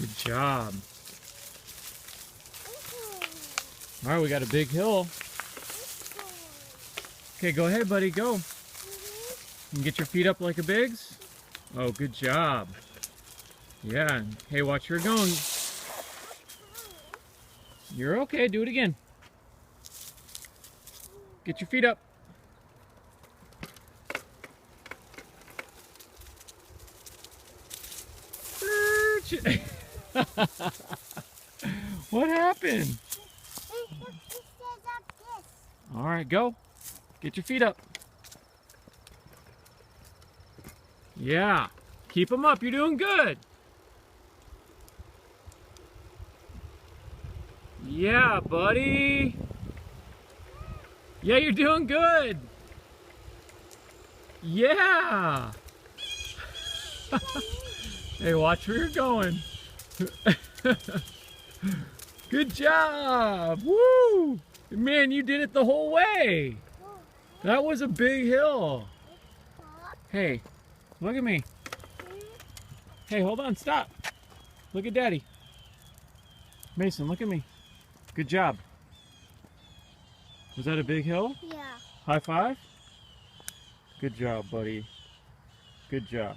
Good job. All right, we got a big hill. Okay, go ahead, buddy, go. You can get your feet up like a Biggs. Oh, good job. Yeah, hey, watch her going. You're okay, do it again. Get your feet up. What happened? All right, go. Get your feet up. Yeah, keep them up. You're doing good. Yeah, buddy. Yeah, you're doing good. Yeah. Hey, watch where you're going. Good job. Woo! Man, you did it the whole way. That was a big hill. Hey, look at me. Hey, hold on, stop. Look at Daddy. Mason, look at me. Good job. Was that a big hill? Yeah. High five? Good job, buddy. Good job.